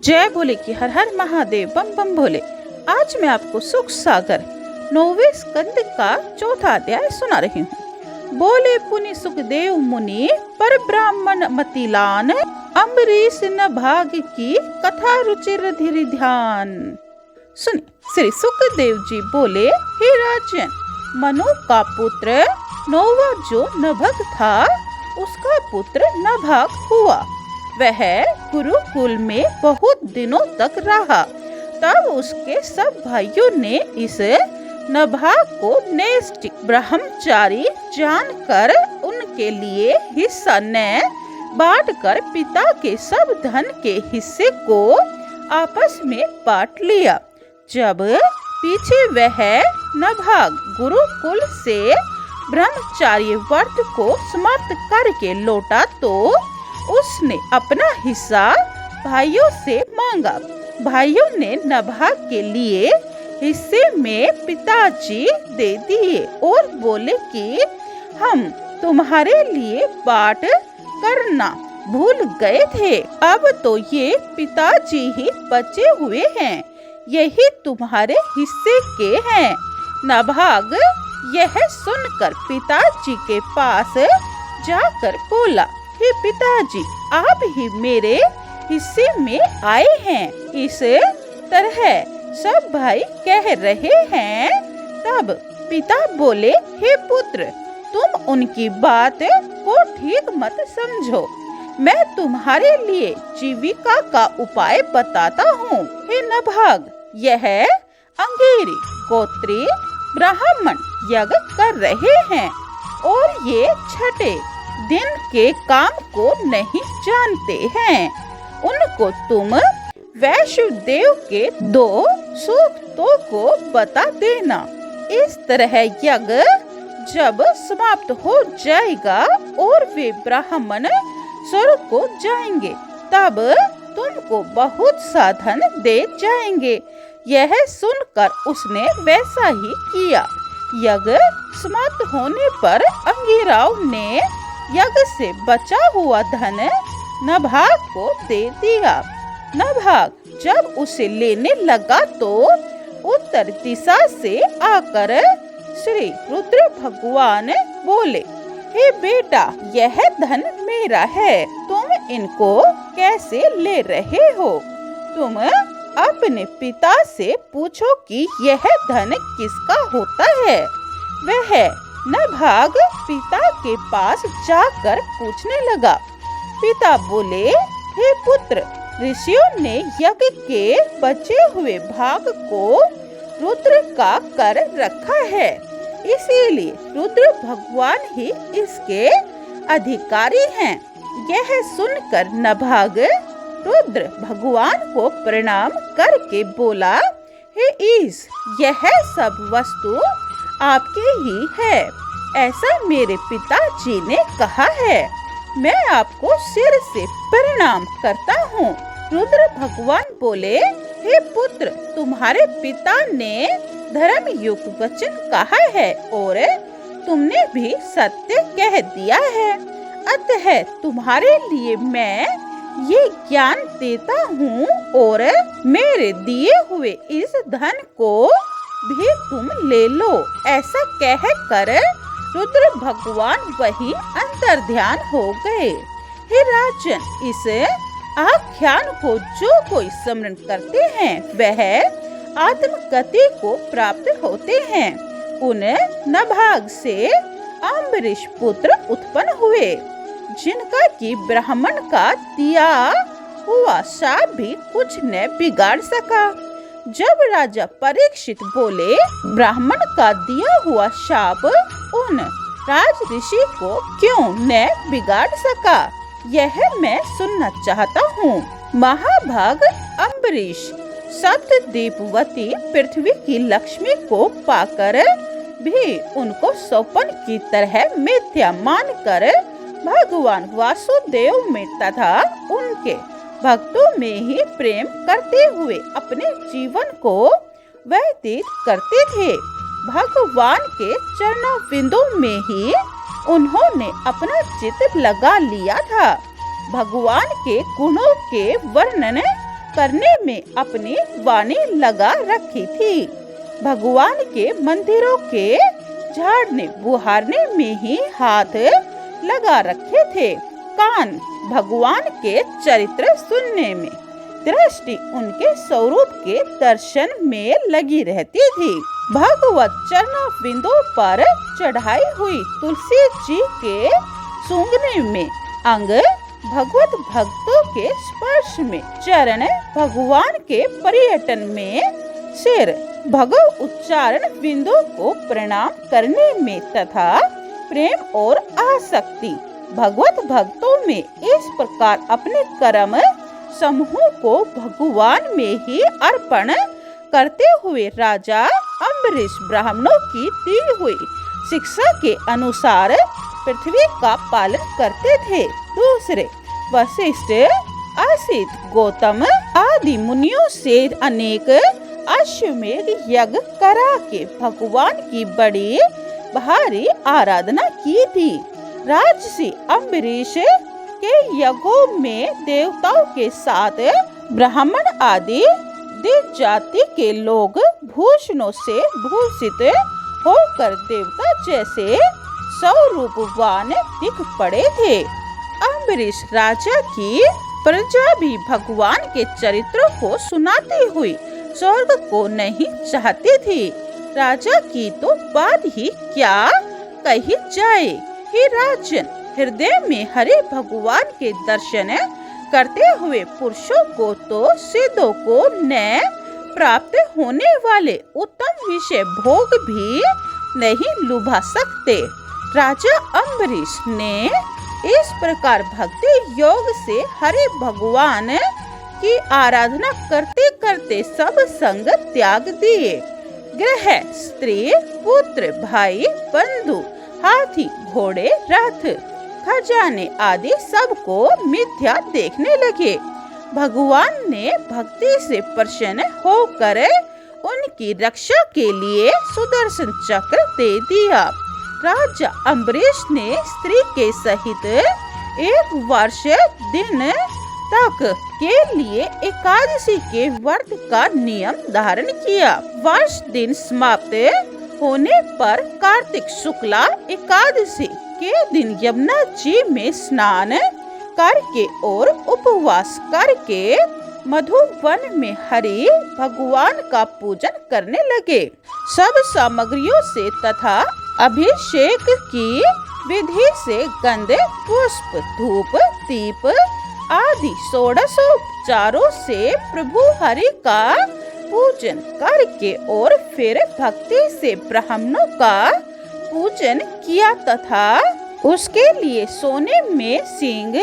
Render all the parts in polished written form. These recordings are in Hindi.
जय भोले की हर हर महादेव बम बम भोले। आज मैं आपको सुख सागर 9वें स्कंद का चौथा अध्याय सुना रही हूँ। बोले पुनि सुखदेव मुनि पर ब्राह्मण मतिलान, अम्बरीश न भाग की कथा रुचिर धीर ध्यान। सुनिए, श्री सुखदेव जी बोले, हे राजन, मनु का पुत्र नौवा जो नभग था, उसका पुत्र नभाग हुआ। वह गुरुकुल में बहुत दिनों तक रहा। तब उसके सब भाइयों ने इस नभाग को नैष्ठिक ब्रह्मचारी जानकर उनके लिए हिस्सा न बांटकर पिता के सब धन के हिस्से को आपस में बांट लिया। जब पीछे वह नभाग गुरुकुल से ब्रह्मचारी व्रत को समाप्त करके लौटा तो उसने अपना हिस्सा भाइयों से मांगा। भाइयों ने नभाग के लिए हिस्से में पिताजी दे दिए और बोले कि हम तुम्हारे लिए बांट करना भूल गए थे। अब तो ये पिताजी ही बचे हुए हैं, यही तुम्हारे हिस्से के हैं। नभाग यह सुनकर पिताजी के पास जाकर बोला, हे पिताजी, आप ही मेरे हिस्से में आए हैं, इस तरह सब भाई कह रहे हैं। तब पिता बोले, हे पुत्र, तुम उनकी बात को ठीक मत समझो। मैं तुम्हारे लिए जीविका का उपाय बताता हूँ। हे नभाग, यह अंगीरी गोत्री ब्राह्मण यज्ञ कर रहे हैं और ये छठे दिन के काम को नहीं जानते हैं। उनको तुम वैष्णदेव के 2 सूक्तों को बता देना। इस तरह यज्ञ जब समाप्त हो जाएगा और वे ब्राह्मण स्वर्ग को जाएंगे, तब तुमको बहुत साधन दे जाएंगे। यह सुनकर उसने वैसा ही किया। यज्ञ समाप्त होने पर अंगिराव ने यज्ञ से बचा हुआ धन नभाग को दे दिया। नभाग जब उसे लेने लगा तो उत्तर दिशा से आकर श्री रुद्र भगवान बोले, हे बेटा, यह धन मेरा है, तुम इनको कैसे ले रहे हो? तुम अपने पिता से पूछो कि यह धन किसका होता है। वह नभाग पिता के पास जाकर पूछने लगा। पिता बोले, हे पुत्र, ऋषियों ने यज्ञ के बचे हुए भाग को रुद्र का कर रखा है, इसीलिए रुद्र भगवान ही इसके अधिकारी हैं। यह सुनकर नभाग रुद्र भगवान को प्रणाम करके बोला, हे ईश, यह सब वस्तु आपके ही है, ऐसा मेरे पिताजी ने कहा है। मैं आपको सिर से प्रणाम करता हूँ। रुद्र भगवान बोले, हे पुत्र, तुम्हारे पिता ने धर्म युक्त वचन कहा है और तुमने भी सत्य कह दिया है। अतः तुम्हारे लिए मैं ये ज्ञान देता हूँ और मेरे दिए हुए इस धन को भी तुम ले लो। ऐसा कहकर रुद्र भगवान वही अंतर्ध्यान हो गए। हे राजन, इस आख्यान को जो कोई स्मरण करते हैं वह आत्मगति को प्राप्त होते हैं। उन नभाग से अम्बरीश पुत्र उत्पन्न हुए, जिनका की ब्राह्मण का दिया हुआ शाप भी कुछ न बिगाड़ सका। जब राजा परीक्षित बोले, ब्राह्मण का दिया हुआ शाप उन राज ऋषि को क्यों न बिगाड़ सका, यह मैं सुनना चाहता हूँ। महाभाग अम्बरीश सप्तद्वीपवती पृथ्वी की लक्ष्मी को पाकर भी उनको सौपन की तरह मिथ्या मानकर भगवान वासुदेव में तथा उनके भक्तों में ही प्रेम करते हुए अपने जीवन को व्यतीत करते थे। भगवान के चरणों बिंदु में ही उन्होंने अपना चित्त लगा लिया था। भगवान के गुणों के वर्णन करने में अपनी वाणी लगा रखी थी। भगवान के मंदिरों के झाड़ने बुहारने में ही हाथ लगा रखे थे। कान भगवान के चरित्र सुनने में, दृष्टि उनके स्वरूप के दर्शन में लगी रहती थी। भगवत चरणों बिंदु पर चढ़ाई हुई तुलसी जी के सूंघने में, अंग भगवत भक्तों के स्पर्श में, चरण भगवान के पर्यटन में, सिर भगव उच्चारण बिंदु को प्रणाम करने में तथा प्रेम और आसक्ति भगवत भक्तों में इस प्रकार अपने कर्म समूह को भगवान में ही अर्पण करते हुए राजा अम्बरीश ब्राह्मणों की दी हुई शिक्षा के अनुसार पृथ्वी का पालन करते थे। दूसरे वशिष्ठ, असित, गौतम आदि मुनियों से अनेक अश्वमेध यज्ञ करा के भगवान की बड़ी भारी आराधना की थी। राजसी अम्बरीश के यज्ञों में देवताओं के साथ ब्राह्मण आदि द्विज जाति के लोग भूषणों से भूषित होकर देवता जैसे स्वरूपवान दिख पड़े थे। अम्बरीश राजा की प्रजा भी भगवान के चरित्रों को सुनाती हुई स्वर्ग को नहीं चाहती थी। राजा की तो बात ही क्या कही जाए। हे राजन, हृदय में हरे भगवान के दर्शन करते हुए पुरुषों को तो सिद्धों को न प्राप्त होने वाले उत्तम विषय भोग भी नहीं लुभा सकते। राजा अम्बरीश ने इस प्रकार भक्ति योग से हरे भगवान की आराधना करते करते सब संग त्याग दिए। गृह, स्त्री, पुत्र, भाई, बंधु, हाथी, घोड़े, रथ, खजाने आदि सबको मिथ्या देखने लगे। भगवान ने भक्ति से प्रसन्न होकर उनकी रक्षा के लिए सुदर्शन चक्र दे दिया। राजा अम्बरीश ने स्त्री के सहित 1 वर्ष दिन तक के लिए एकादशी के व्रत का नियम धारण किया। वर्ष दिन समाप्त होने पर कार्तिक शुक्ला एकादशी के दिन यमुना जी में स्नान करके और उपवास करके मधुवन में हरि भगवान का पूजन करने लगे। सब सामग्रियों से तथा अभिषेक की विधि से गंध, पुष्प, धूप, दीप आदि षोडशोपचारों से प्रभु हरि का पूजन करके और फिर भक्ति से ब्राह्मणों का पूजन किया तथा उसके लिए सोने में सींग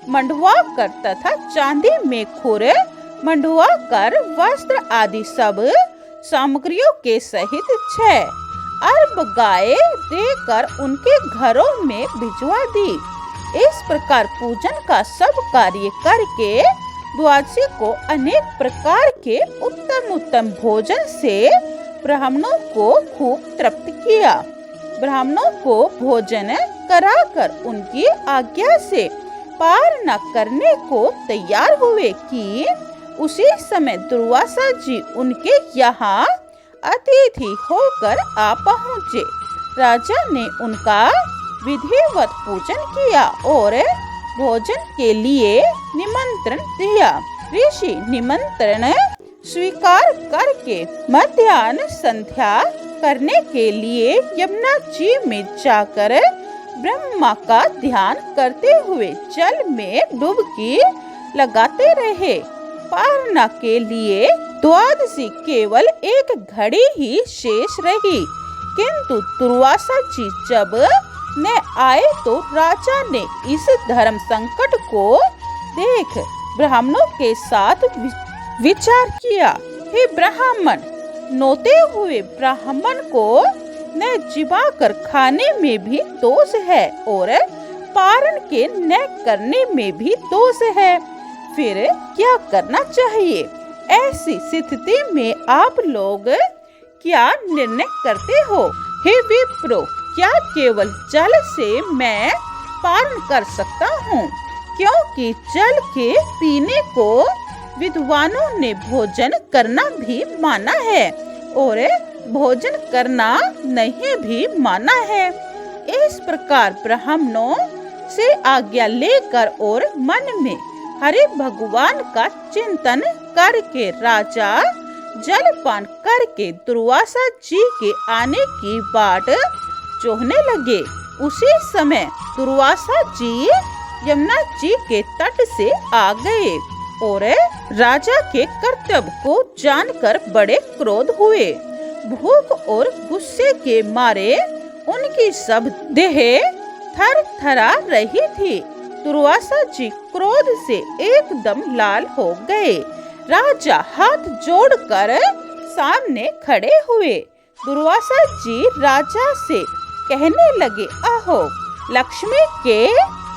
मंडवा कर तथा चांदी में खुर मंडवा कर वस्त्र आदि सब सामग्रियों के सहित 6 अर्ब गाय देकर उनके घरों में भिजवा दी। इस प्रकार पूजन का सब कार्य करके द्वादशी को अनेक प्रकार के उत्तम उत्तम भोजन से ब्राह्मणों को खूब तृप्त किया। ब्राह्मणों को भोजन कराकर उनकी आज्ञा से पार न करने को तैयार हुए कि उसी समय दुर्वासा जी उनके यहाँ अतिथि होकर आ पहुँचे। राजा ने उनका विधिवत पूजन किया और भोजन के लिए निमंत्रण दिया। ऋषि निमंत्रण स्वीकार करके मध्याह्न संध्या करने के लिए यमुना जी में जाकर ब्रह्मा का ध्यान करते हुए जल में डुबकी लगाते रहे। पारना के लिए द्वादशी केवल 1 घड़ी ही शेष रही, किंतु दुर्वासा जी जब न आए तो राजा ने इस धर्म संकट को देख ब्राह्मणों के साथ विचार किया। हे ब्राह्मण, नोते हुए ब्राह्मण को न जिबा कर खाने में भी दोष है और पारण के न करने में भी दोष है। फिर क्या करना चाहिए? ऐसी स्थिति में आप लोग क्या निर्णय करते हो? हे विप्रो, क्या केवल जल से मैं पारण कर सकता हूँ? क्योंकि जल के पीने को विद्वानों ने भोजन करना भी माना है और भोजन करना नहीं भी माना है। इस प्रकार ब्राह्मणों से आज्ञा लेकर और मन में हरि भगवान का चिंतन करके राजा जलपान करके दुर्वासा जी के आने की बाट जोहने लगे। उसी समय दुर्वासा जी यमुना जी के तट से आ गए और राजा के कर्तव्य को जानकर बड़े क्रोध हुए। भूख और गुस्से के मारे उनकी सब देह थर थरा रही थी। दुर्वासा जी क्रोध से एकदम लाल हो गए। राजा हाथ जोड़कर सामने खड़े हुए। दुर्वासा जी राजा से कहने लगे, अहो लक्ष्मी के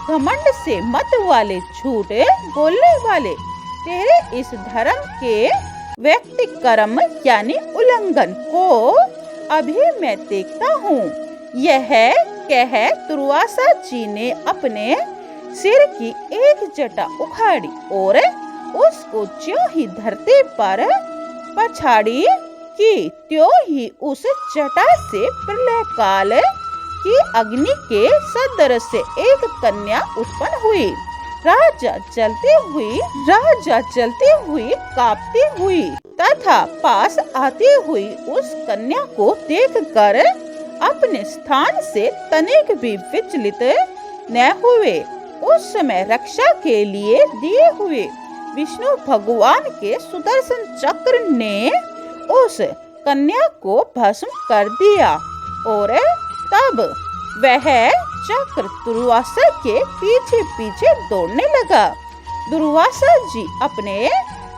घमंड से मत वाले, झूठ बोलने वाले, तेरे इस धर्म के व्यक्ति कर्म यानी उल्लंघन को अभी मैं देखता हूँ। यह कह दुर्वासा जी ने अपने सिर की एक जटा उखाड़ी और उसको ज्यों ही धरती पर पछाड़ी कि त्यों ही उस जटा से प्रलय काल की अग्नि के सदृश से एक कन्या उत्पन्न हुई। राजा जलती हुई कांपती हुई तथा पास आती हुई उस कन्या को देखकर अपने स्थान से तनिक भी विचलित न हुए। उस समय रक्षा के लिए दिए हुए विष्णु भगवान के सुदर्शन चक्र ने उस कन्या को भस्म कर दिया और तब वह चक्र दुर्वासा के पीछे पीछे दौड़ने लगा। दुर्वासा जी अपने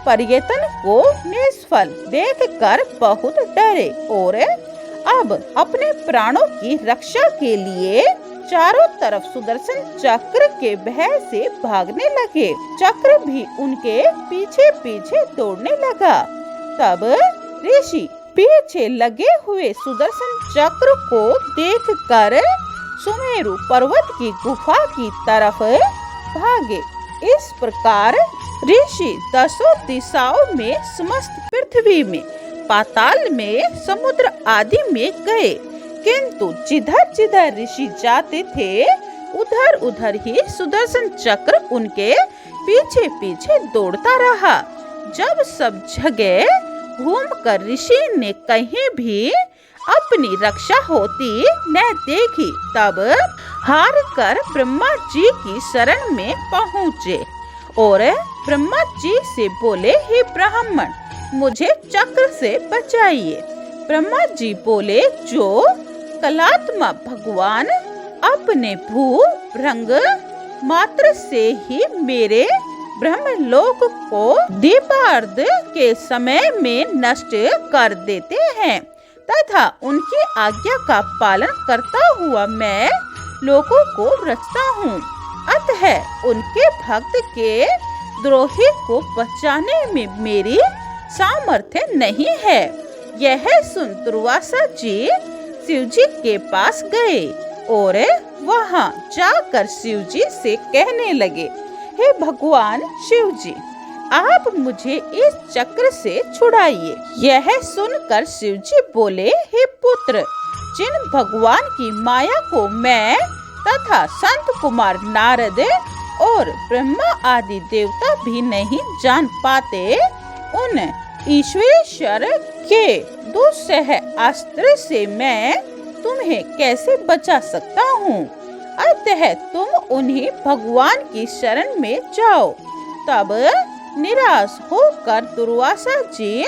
प्रयत्न को निष्फल देखकर बहुत डरे और अब अपने प्राणों की रक्षा के लिए चारों तरफ सुदर्शन चक्र के भय से भागने लगे। चक्र भी उनके पीछे पीछे दौड़ने लगा। तब ऋषि पीछे लगे हुए सुदर्शन चक्र को देखकर सुमेरु पर्वत की गुफा की तरफ भागे। इस प्रकार ऋषि दसों दिशाओं में, समस्त पृथ्वी में, पाताल में, समुद्र आदि में गए, किंतु जिधर जिधर ऋषि जाते थे उधर उधर ही सुदर्शन चक्र उनके पीछे पीछे दौड़ता रहा। जब सब जगह घूमकर ऋषि ने कहीं भी अपनी रक्षा होती न देखी, तब हार कर ब्रह्मा जी की शरण में पहुँचे और ब्रह्मा जी से बोले, हे ब्राह्मण, मुझे चक्र से बचाइए। ब्रह्मा जी बोले, जो कलात्मा भगवान अपने भू भृंग मात्र से ही मेरे ब्रह्मलोक को दीपार्ध के समय में नष्ट कर देते हैं तथा उनकी आज्ञा का पालन करता हुआ मैं लोगों को रचता हूँ। अतः उनके भक्त के द्रोही को बचाने में मेरी सामर्थ्य नहीं है। यह सुन दुर्वासा जी शिव जी के पास गए और वहाँ जाकर शिव जी से कहने लगे, हे भगवान शिव जी, आप मुझे इस चक्र से छुड़ाइए। यह सुनकर शिव जी बोले, हे पुत्र, जिन भगवान की माया को मैं तथा संत कुमार नारद और ब्रह्मा आदि देवता भी नहीं जान पाते, उन ईश्वरेश्वर के दुस्सह अस्त्र से मैं तुम्हें कैसे बचा सकता हूँ। अतः तुम उन्हीं भगवान की शरण में जाओ। तब निराश होकर दुर्वासा जी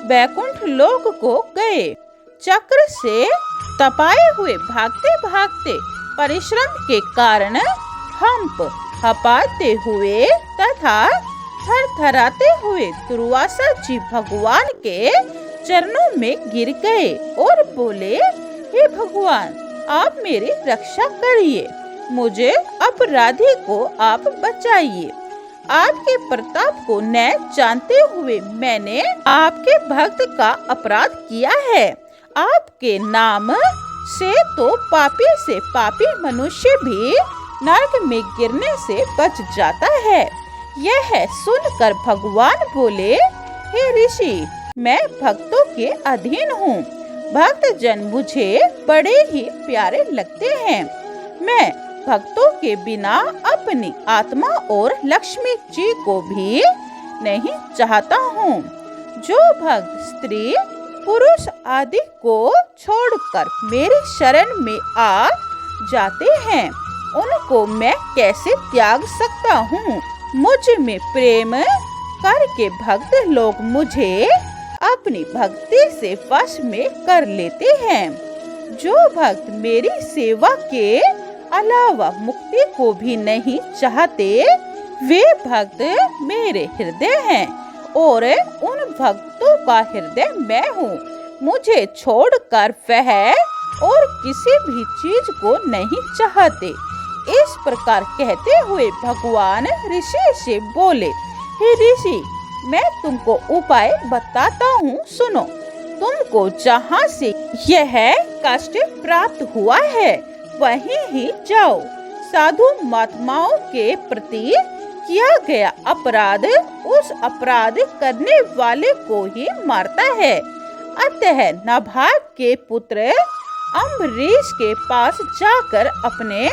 वैकुंठ लोक को गए। चक्र से तपाए हुए भागते भागते परिश्रम के कारण हंप हपाते हुए तथा थरथराते हुए दुर्वासा जी भगवान के चरणों में गिर गए और बोले, हे भगवान, आप मेरी रक्षा करिए, मुझे अपराधी को आप बचाइए। आपके प्रताप को न जानते हुए मैंने आपके भक्त का अपराध किया है। आपके नाम से तो पापी से पापी मनुष्य भी नरक में गिरने से बच जाता है। यह सुनकर भगवान बोले, हे ऋषि, मैं भक्तों के अधीन हूँ। भक्त जन मुझे बड़े ही प्यारे लगते हैं। मैं भक्तों के बिना अपनी आत्मा और लक्ष्मी जी को भी नहीं चाहता हूँ। जो भक्त स्त्री पुरुष आदि को छोड़कर मेरी शरण में आ जाते हैं, उनको मैं कैसे त्याग सकता हूँ। मुझ में प्रेम करके भक्त लोग मुझे अपनी भक्ति से वश में कर लेते हैं। जो भक्त मेरी सेवा के अलावा मुक्ति को भी नहीं चाहते, वे भक्त मेरे हृदय हैं और उन भक्तों का हृदय मैं हूँ। मुझे छोड़कर वह और किसी भी चीज को नहीं चाहते। इस प्रकार कहते हुए भगवान ऋषि से बोले, हे ऋषि, मैं तुमको उपाय बताता हूँ, सुनो। तुमको जहाँ से यह कष्ट प्राप्त हुआ है वहीं ही जाओ। साधु महात्माओं के प्रति किया गया अपराध उस अपराध करने वाले को ही मारता है। अतः नाभाग के पुत्र अम्बरीश के पास जाकर अपने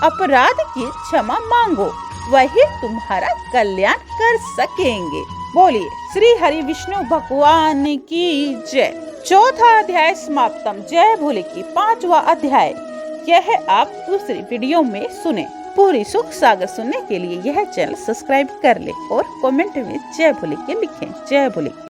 अपराध की क्षमा मांगो, वही तुम्हारा कल्याण कर सकेंगे। बोलिए श्री हरि विष्णु भगवान की जय। चौथा अध्याय समाप्तम। जय भोले की 5वां अध्याय यह आप दूसरी वीडियो में सुने। पूरी सुख सागर सुनने के लिए यह चैनल सब्सक्राइब कर ले और कमेंट में जय भोले के लिखें। जय भोले।